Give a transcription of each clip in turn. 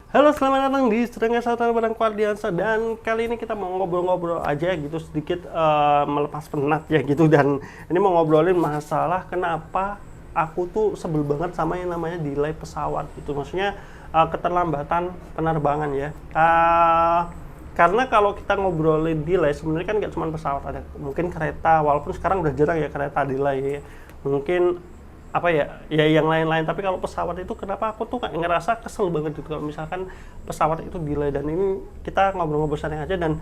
Halo, selamat datang di Strength Sautan bareng Kuardiansa, dan kali ini kita mau ngobrol-ngobrol aja gitu sedikit, melepas penat ya gitu. Dan ini mau ngobrolin masalah kenapa aku tuh sebel banget sama yang namanya delay pesawat gitu. Maksudnya keterlambatan penerbangan ya. Karena kalau kita ngobrolin delay sebenarnya kan nggak cuma pesawat, ada mungkin kereta, walaupun sekarang udah jarang ya kereta delay ya. Mungkin apa ya yang lain-lain, tapi kalau pesawat itu kenapa aku tuh kayak ngerasa kesel banget gitu kalau misalkan pesawat itu delay. Dan ini kita ngobrol-ngobrol santai aja, dan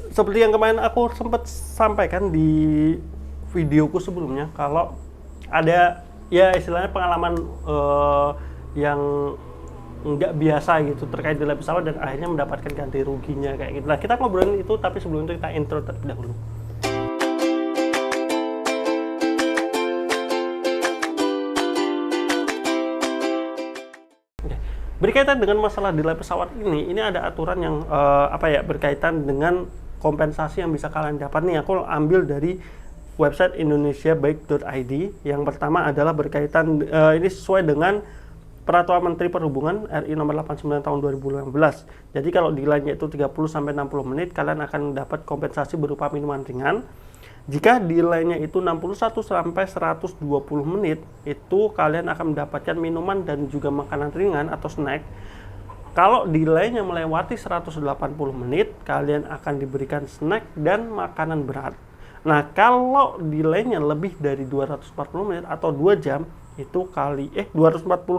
seperti yang kemarin aku sempat sampaikan di videoku sebelumnya, kalau ada ya istilahnya pengalaman yang nggak biasa gitu terkait delay pesawat dan akhirnya mendapatkan ganti ruginya kayak gitu. Nah, kita ngobrolin itu, tapi sebelum itu kita intro terlebih dahulu. Berkaitan dengan masalah delay pesawat ini ada aturan yang berkaitan dengan kompensasi yang bisa kalian dapat nih. Aku ambil dari website indonesiabaik.id. Yang pertama adalah berkaitan ini sesuai dengan Peraturan Menteri Perhubungan RI nomor 89 tahun 2015. Jadi kalau delaynya itu 30 sampai 60 menit, kalian akan dapat kompensasi berupa minuman ringan. Jika delaynya itu 61 sampai 120 menit, itu kalian akan mendapatkan minuman dan juga makanan ringan atau snack. Kalau delaynya melewati 180 menit, kalian akan diberikan snack dan makanan berat. Nah, kalau delaynya lebih dari 240 menit atau 2 jam, itu 240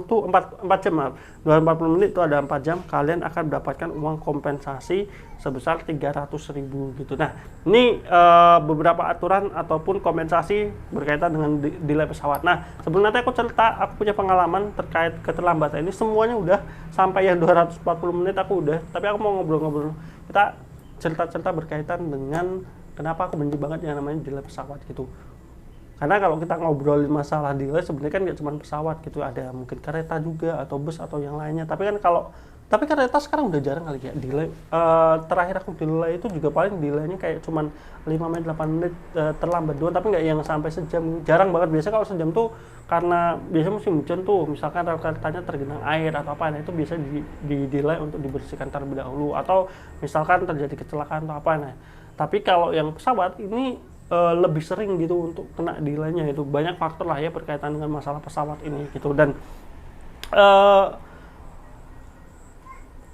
tuh 4 jam, maaf. 240 menit itu ada 4 jam, kalian akan mendapatkan uang kompensasi sebesar 300.000 gitu. Nah, ini beberapa aturan ataupun kompensasi berkaitan dengan delay pesawat. Nah, sebelum nanti aku cerita, aku punya pengalaman terkait keterlambatan ini, semuanya udah sampai yang 240 menit aku udah, tapi aku mau ngobrol-ngobrol. Kita cerita-cerita berkaitan dengan kenapa aku benci banget yang namanya delay pesawat gitu. Karena kalau kita ngobrolin masalah delay, sebenarnya kan nggak cuma pesawat gitu, ada mungkin kereta juga atau bus atau yang lainnya. Tapi kereta sekarang udah jarang kali ya delay. Terakhir aku delay itu juga paling delaynya kayak cuman 5 menit 8 menit terlambat doang, tapi nggak yang sampai sejam. Jarang banget. Biasanya kalau sejam tuh karena biasanya musim hujan tuh, misalkan rel keretanya tergenang air atau apa, nah itu biasa di delay untuk dibersihkan terlebih dahulu, atau misalkan terjadi kecelakaan atau apa. Nah, tapi kalau yang pesawat ini lebih sering gitu untuk kena delaynya. Itu banyak faktor lah ya berkaitan dengan masalah pesawat ini gitu. Dan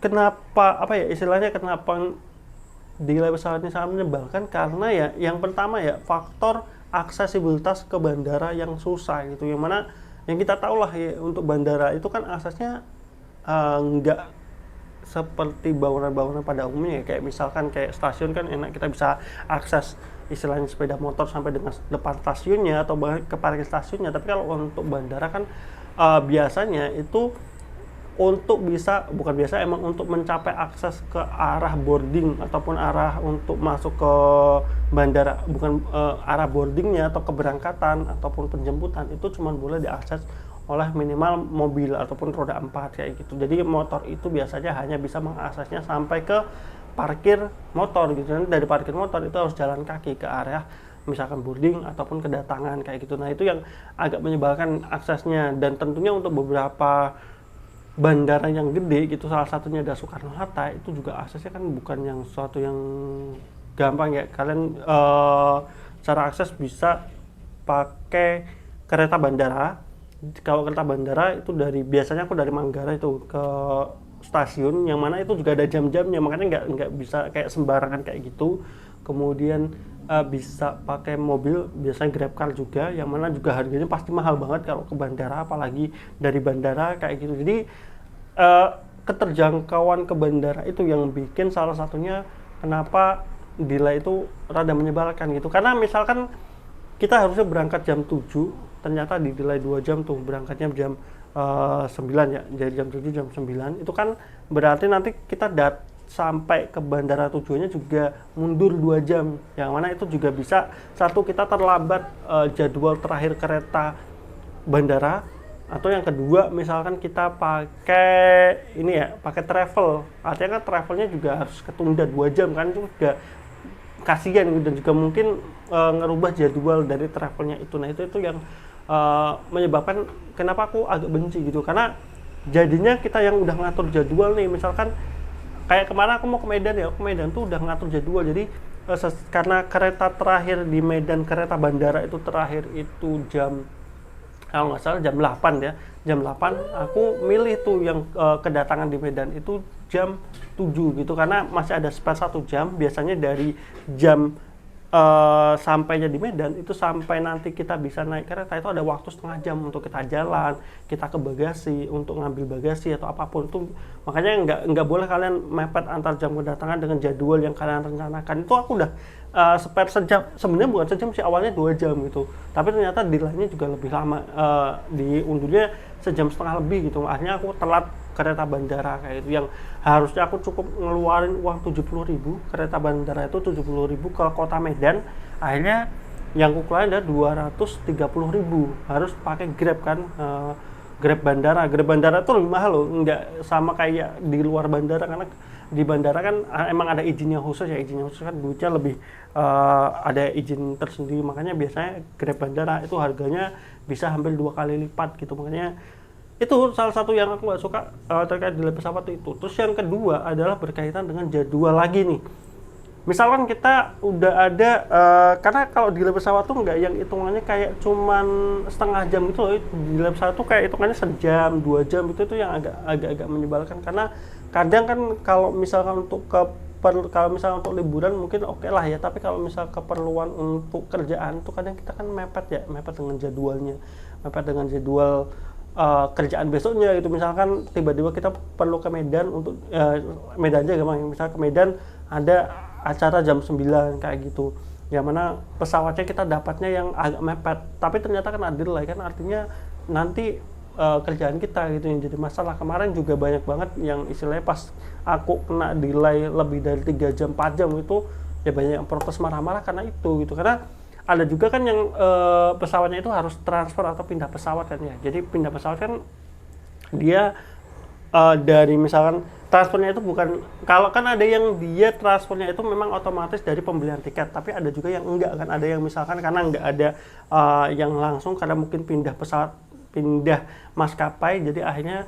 kenapa istilahnya kenapa delay pesawat ini sangat menyebalkan, karena ya yang pertama ya faktor aksesibilitas ke bandara yang susah gitu, yang mana yang kita tahu lah ya, untuk bandara itu kan aksesnya nggak seperti bangunan-bangunan pada umumnya ya. Kayak misalkan kayak stasiun kan enak, kita bisa akses istilahnya sepeda motor sampai dengan depan stasiunnya atau ke parkir stasiunnya. Tapi kalau untuk bandara kan biasanya itu untuk emang untuk mencapai akses ke arah boarding ataupun arah untuk masuk ke bandara, bukan arah boardingnya atau keberangkatan ataupun penjemputan, itu cuma boleh diakses oleh minimal mobil ataupun roda 4 kayak gitu. Jadi motor itu biasanya hanya bisa mengaksesnya sampai ke parkir motor gitu. Nanti dari parkir motor itu harus jalan kaki ke area misalkan boarding ataupun kedatangan kayak gitu. Nah, itu yang agak menyebalkan aksesnya. Dan tentunya untuk beberapa bandara yang gede gitu, salah satunya ada Soekarno-Hatta, itu juga aksesnya kan bukan yang sesuatu yang gampang ya. Kalian cara akses bisa pakai kereta bandara. Kalau kereta bandara itu biasanya aku dari Manggarai itu ke stasiun, yang mana itu juga ada jam-jamnya, makanya nggak bisa kayak sembarangan kayak gitu. Kemudian bisa pakai mobil, biasanya GrabCar juga, yang mana juga harganya pasti mahal banget kalau ke bandara, apalagi dari bandara kayak gitu. Jadi keterjangkauan ke bandara itu yang bikin salah satunya kenapa delay itu rada menyebalkan gitu. Karena misalkan kita harusnya berangkat jam 7, ternyata di delay 2 jam tuh, berangkatnya jam 9 ya, dari jam 7 jam 9, itu kan berarti nanti kita sampai ke bandara tujuannya juga mundur 2 jam, yang mana itu juga bisa, satu, kita terlambat jadwal terakhir kereta bandara, atau yang kedua misalkan kita pakai travel, artinya kan travelnya juga harus ketunda 2 jam kan, itu juga kasihan gitu, dan juga mungkin ngerubah jadwal dari travelnya itu. Nah, itu yang menyebabkan kenapa aku agak benci gitu, karena jadinya kita yang udah ngatur jadwal nih, misalkan kayak kemarin aku mau ke Medan ya, ke Medan tuh udah ngatur jadwal, jadi karena kereta terakhir di Medan, kereta bandara itu terakhir itu jam, kalau nggak salah jam 8 ya, jam 8 aku milih tuh yang kedatangan di Medan itu jam 7 gitu, karena masih ada spare 1 jam, biasanya dari jam sampainya di Medan itu sampai nanti kita bisa naik kereta itu ada waktu setengah jam untuk kita jalan, kita ke bagasi untuk ngambil bagasi atau apapun itu. Makanya nggak boleh kalian mepet antar jam kedatangan dengan jadwal yang kalian rencanakan. Itu aku udah spare sejam, sebenarnya bukan sejam sih, awalnya 2 jam gitu, tapi ternyata delay-nya juga lebih lama, diundurnya sejam setengah lebih gitu. Akhirnya aku telat kereta bandara kayak itu, yang harusnya aku cukup ngeluarin uang 70.000, kereta bandara itu 70.000 ke kota Medan, akhirnya yang aku keluarin ada 230.000, harus pakai Grab kan, Grab bandara tuh lebih mahal loh, nggak sama kayak di luar bandara, karena di bandara kan emang ada izinnya khusus kan duitnya lebih, ada izin tersendiri, makanya biasanya Grab bandara itu harganya bisa hampir 2 kali lipat gitu. Makanya itu salah satu yang aku nggak suka terkait delay pesawat itu. Terus yang kedua adalah berkaitan dengan jadwal lagi nih. Misalkan kita udah ada, karena kalau delay pesawat tuh nggak yang hitungannya kayak cuman setengah jam gitu loh. Delay pesawat tuh kayak hitungannya sejam, 2 jam itu yang agak menyebalkan, karena kadang kan kalau misalkan kalau misalnya untuk liburan mungkin oke lah ya, tapi kalau misal keperluan untuk kerjaan tuh kadang kita kan mepet dengan jadwalnya, mepet dengan jadwal kerjaan besoknya gitu. Misalkan tiba-tiba kita perlu ke Medan untuk Medan aja gampang, misalnya ke Medan ada acara jam 9 kayak gitu, yang mana pesawatnya kita dapatnya yang agak mepet, tapi ternyata kan ada delay, kan artinya nanti kerjaan kita gitu yang jadi masalah. Kemarin juga banyak banget yang istilahnya pas aku kena delay lebih dari 3 jam 4 jam itu ya banyak yang protes marah-marah karena itu gitu. Karena ada juga kan yang pesawatnya itu harus transfer atau pindah pesawat kan ya. Jadi pindah pesawat kan dia dari misalkan transfernya itu bukan, kalau kan ada yang dia transfernya itu memang otomatis dari pembelian tiket, tapi ada juga yang enggak kan. Ada yang misalkan karena enggak ada yang langsung, karena mungkin pindah pesawat, pindah maskapai, jadi akhirnya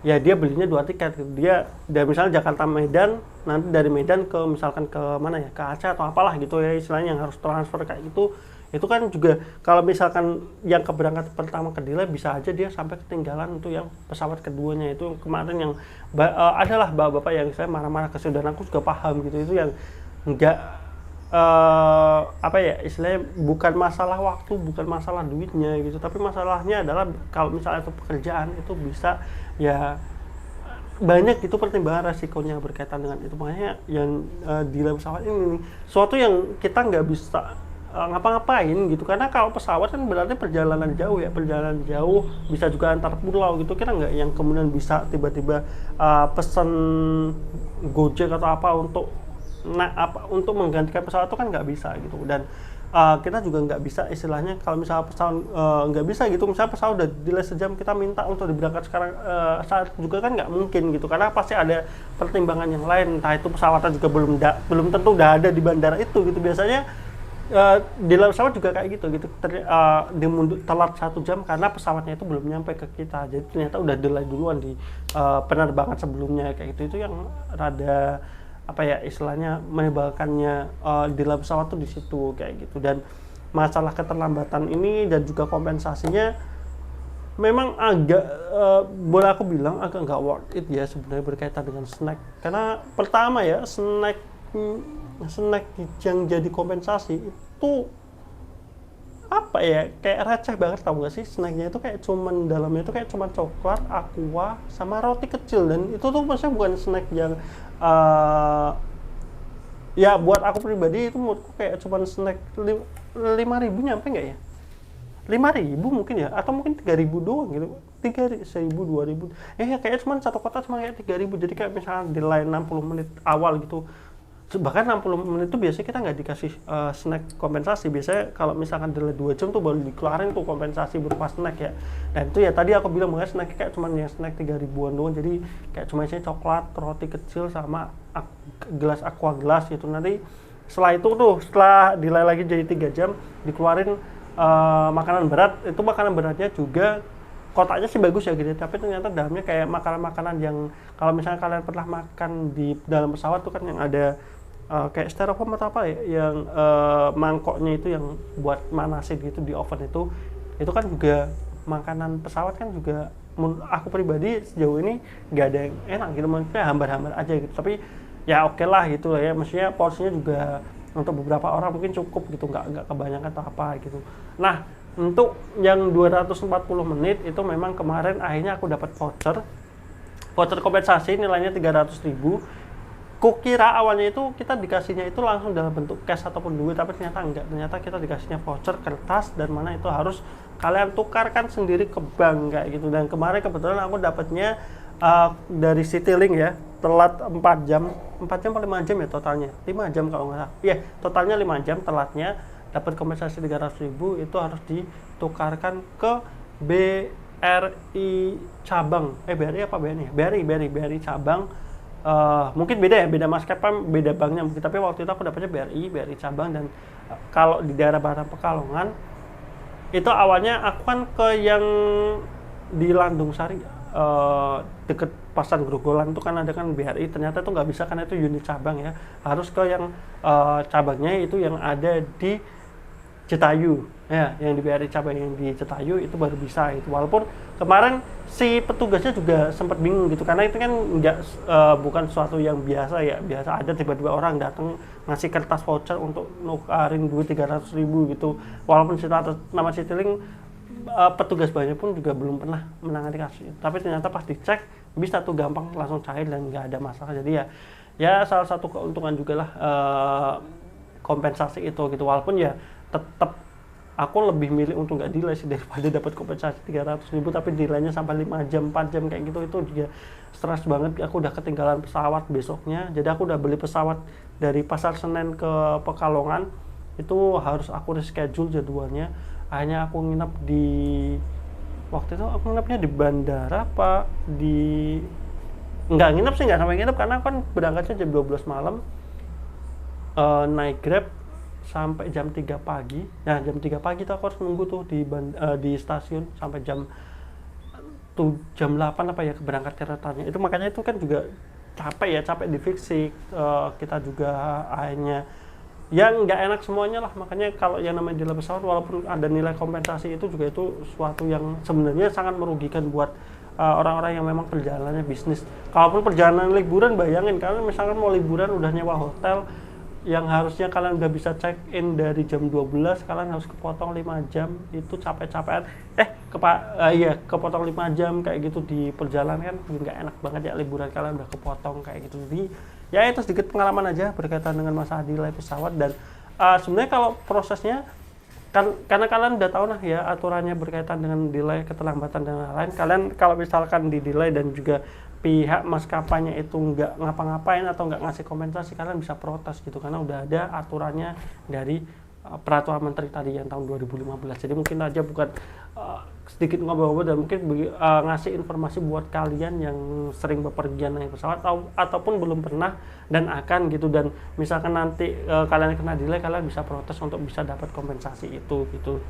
ya dia belinya 2 tiket gitu. Dia dari misalnya Jakarta Medan, nanti dari Medan ke misalkan ke mana ya, ke Aceh atau apalah gitu ya istilahnya, yang harus transfer kayak gitu. Itu kan juga kalau misalkan yang keberangkatan pertama ke delay, bisa aja dia sampai ketinggalan untuk yang pesawat keduanya. Itu kemarin yang adalah bapak-bapak yang saya marah-marah ke saya, dan aku juga paham gitu. Itu yang enggak apa ya istilahnya, bukan masalah waktu, bukan masalah duitnya gitu, tapi masalahnya adalah kalau misalnya itu pekerjaan itu bisa ya banyak itu pertimbangan resikonya berkaitan dengan itu. Makanya yang delay pesawat ini suatu yang kita nggak bisa ngapa-ngapain gitu, karena kalau pesawat kan berarti perjalanan jauh ya, perjalanan jauh bisa juga antar pulau gitu. Kita nggak yang kemudian bisa tiba-tiba pesan Gojek atau apa untuk menggantikan pesawat itu kan nggak bisa gitu. Dan kita juga nggak bisa istilahnya kalau misalnya pesawat nggak bisa gitu, misalnya pesawat udah delay sejam kita minta untuk diberangkat sekarang saat juga kan nggak mungkin gitu, karena pasti ada pertimbangan yang lain, entah itu pesawatnya juga belum tentu udah ada di bandara itu gitu. Biasanya delay pesawat juga kayak gitu telat 1 jam karena pesawatnya itu belum nyampe ke kita, jadi ternyata udah delay duluan di penerbangan sebelumnya kayak gitu. Itu yang rada apa ya istilahnya menyebalkannya delay pesawat tuh di situ kayak gitu. Dan masalah keterlambatan ini dan juga kompensasinya memang agak boleh aku bilang agak nggak worth it ya sebenarnya berkaitan dengan snack. Karena pertama ya snack yang jadi kompensasi itu apa ya, kayak receh banget, tau gak sih? Snacknya itu kayak cuman dalamnya itu kayak cuman coklat, aqua, sama roti kecil, dan itu tuh maksudnya bukan snack yang ya buat aku pribadi itu menurutku kayak cuman snack 5.000 nyampe nggak ya? 5.000 mungkin ya, atau mungkin 3.000 doang gitu, 1.000, 2.000 ya kayak cuman satu kotak cuma kayak 3.000. Jadi kayak misalnya di line 60 menit awal gitu, bahkan 60 menit itu biasanya kita nggak dikasih snack kompensasi. Biasanya kalau misalkan delay 2 jam tuh baru dikeluarin tuh kompensasi berupa snack ya. Dan itu ya tadi aku bilang banget snack kayak cuman yang snack 3.000-an doang, jadi kayak cuma isinya coklat, roti kecil, sama gelas aqua gelas gitu. Nanti setelah itu tuh, setelah delay lagi jadi 3 jam dikeluarin makanan berat. Itu makanan beratnya juga kotaknya sih bagus ya gitu, tapi ternyata dalamnya kayak makanan-makanan yang kalau misalnya kalian pernah makan di dalam pesawat tuh kan yang ada kayak styrofoam atau apa ya, yang mangkoknya itu yang buat manasin gitu di oven itu kan juga makanan pesawat kan juga menurut aku pribadi sejauh ini nggak ada yang enak gitu, maksudnya hambar-hambar aja gitu, tapi ya oke lah gitu lah ya, maksudnya porsinya juga untuk beberapa orang mungkin cukup gitu, nggak kebanyakan atau apa gitu. Nah untuk yang 240 menit itu memang kemarin akhirnya aku dapat voucher kompensasi nilainya 300.000. Kukira awalnya itu kita dikasihnya itu langsung dalam bentuk cash ataupun duit, tapi ternyata enggak, ternyata kita dikasihnya voucher kertas dan mana itu harus kalian tukarkan sendiri ke bank kayak gitu. Dan kemarin kebetulan aku dapatnya dari Citylink ya, telat 4 jam atau 5 jam ya totalnya, 5 jam kalau nggak salah, iya totalnya 5 jam telatnya, dapat kompensasi 300.000 itu harus ditukarkan ke BRI cabang, BRI apa BNI? BRI cabang. Mungkin beda ya, beda maskapai, beda banknya mungkin, tapi waktu itu aku dapatnya BRI cabang. Dan kalau di daerah Batam Pekalongan itu awalnya aku kan ke yang di Landung Sari, deket Pasar Grogolan itu kan ada kan BRI, ternyata itu nggak bisa karena itu unit cabang ya, harus ke yang cabangnya itu yang ada di Cetayu ya, yang di BRI cabang yang di Cetayu itu baru bisa itu. Walaupun kemarin si petugasnya juga sempat bingung gitu, karena itu kan nggak bukan sesuatu yang biasa ya, biasa ada tiba-tiba orang datang ngasih kertas voucher untuk nukarin duit 300.000 gitu, walaupun atas nama Citylink, petugas banyak pun juga belum pernah menangani kasus itu. Tapi ternyata pas dicek bisa tuh gampang langsung cair dan nggak ada masalah. Jadi ya salah satu keuntungan juga lah kompensasi itu gitu, walaupun ya tetap aku lebih milih untuk nggak delay sih daripada dapat kompensasi 300.000 tapi delaynya sampai 5 jam 4 jam kayak gitu. Itu juga stres banget, aku udah ketinggalan pesawat besoknya, jadi aku udah beli pesawat dari Pasar Senen ke Pekalongan, itu harus aku reschedule jadwalnya. Akhirnya aku nginep di, waktu itu aku nginepnya di bandara apa di, nggak nginep sih, nggak sampai nginep karena kan berangkatnya jam 12 malam, naik Grab sampai jam 3 pagi. Nah jam 3 pagi tuh aku harus nunggu tuh di stasiun sampai jam 8 apa ya keberangkat keretanya. Itu makanya itu kan juga capek di fisik, kita juga akhirnya yang nggak enak semuanya lah. Makanya kalau yang namanya delay pesawat walaupun ada nilai kompensasi itu juga itu suatu yang sebenarnya sangat merugikan buat orang-orang yang memang perjalanannya bisnis. Kalaupun perjalanan liburan, bayangin kalian misalkan mau liburan udah nyewa hotel yang harusnya kalian udah bisa check in dari jam 12, kalian harus kepotong 5 jam, itu capek-capekan kepotong 5 jam kayak gitu di perjalanan kan nggak enak banget ya, liburan kalian udah kepotong kayak gitu. Jadi ya itu sedikit pengalaman aja berkaitan dengan masalah delay pesawat. Dan sebenarnya kalau prosesnya kan karena kalian udah tahu lah ya aturannya berkaitan dengan delay, keterlambatan dan lain-lain. Kalian kalau misalkan di delay dan juga pihak maskapainya itu nggak ngapa-ngapain atau nggak ngasih kompensasi, kalian bisa protes gitu karena udah ada aturannya dari peraturan menteri tadi yang tahun 2015. Jadi mungkin aja bukan sedikit ngobrol-ngobrol dan mungkin ngasih informasi buat kalian yang sering bepergian naik pesawat ataupun belum pernah dan akan gitu, dan misalkan nanti kalian kena delay, kalian bisa protes untuk bisa dapat kompensasi itu gitu.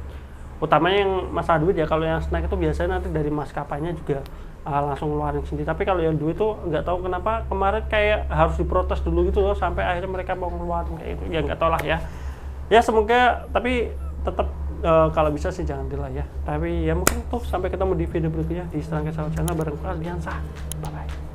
Utamanya yang masalah duit ya, kalau yang snack itu biasanya nanti dari maskapainya juga langsung ngeluarin sendiri. Tapi kalau yang duit tuh nggak tahu kenapa kemarin kayak harus diprotes dulu gitu loh, sampai akhirnya mereka mau ngeluarin kayak itu. Ya nggak tahu lah ya. Ya semoga, tapi tetap kalau bisa sih jangan delay ya. Tapi ya mungkin tuh sampai ketemu di video berikutnya di Serangkai Pesawat Channel bareng Ardiansah. Bye bye.